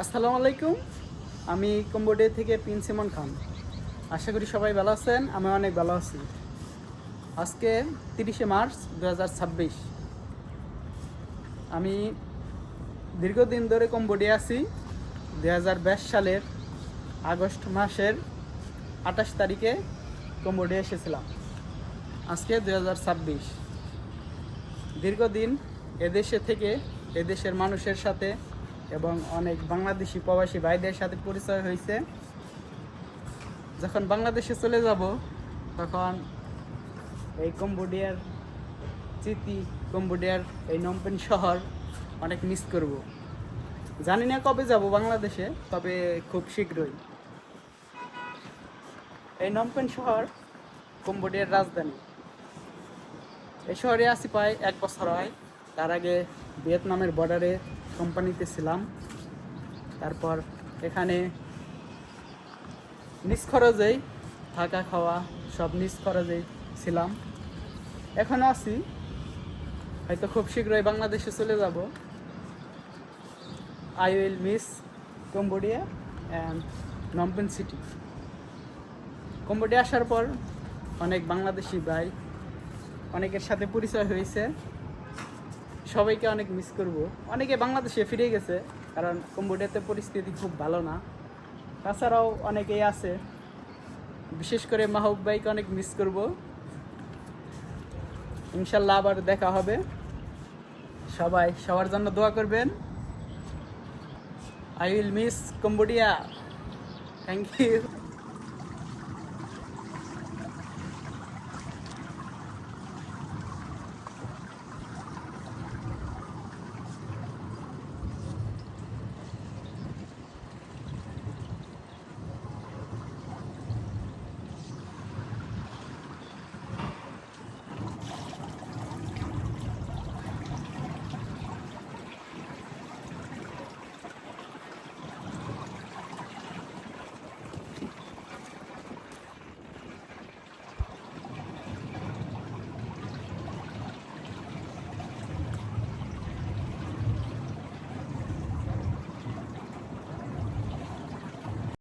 আসসালামু আলাইকুম। আমি কম্বোডিয়া থেকে প্রিন্স ইমন খান। আশা করি সবাই ভালো আছেন। আমি অনেক ভালো আছি। আজকে 30শে মার্চ 2026। আমি দীর্ঘদিন ধরে কম্বোডিয়া আছি। 2022 সালের আগস্ট মাসের 28 তারিখে কম্বোডিয়া এসেছিলাম। আজকে 2026। দীর্ঘদিন এদেশে থেকে এদেশের মানুষের সাথে এবং অনেক বাংলাদেশি প্রবাসী ভাইদের সাথে পরিচয় হয়েছে। যখন বাংলাদেশে চলে যাব তখন এই কম্বোডিয়ার স্মৃতি, কম্বোডিয়ার এই নমপেন শহর অনেক মিস করব। জানি না কবে যাব বাংলাদেশে, তবে খুব শীঘ্রই। এই নমপেন শহর কম্বোডিয়ার রাজধানী। এই শহরে আসি প্রায় 1 বছর হয়। তার আগে ভিয়েতনামের বর্ডারে কোম্পানিতে ছিলাম। তারপর এখানে নিজ খরচেই থাকা খাওয়া সব নিজ খরচেই ছিলাম। এখনও আছি, হয়তো খুব শীঘ্রই বাংলাদেশে চলে যাব। I will miss Cambodia and Phnom Penh city. Cambodia আসার পর অনেক বাংলাদেশি ভাই, অনেকের সাথে পরিচয় হয়েছে। সবাইকে অনেক মিস করব। অনেকে বাংলাদেশে ফিরে গেছে, কারণ কম্বোডিয়াতে পরিস্থিতি খুব ভালো না। তাছাড়াও অনেকেই আছে, বিশেষ করে মাহবুব ভাইকে অনেক মিস করব। ইনশাল্লাহ আবার দেখা হবে। সবাই সবার জন্য দোয়া করবেন। I will miss Cambodia. Thank you.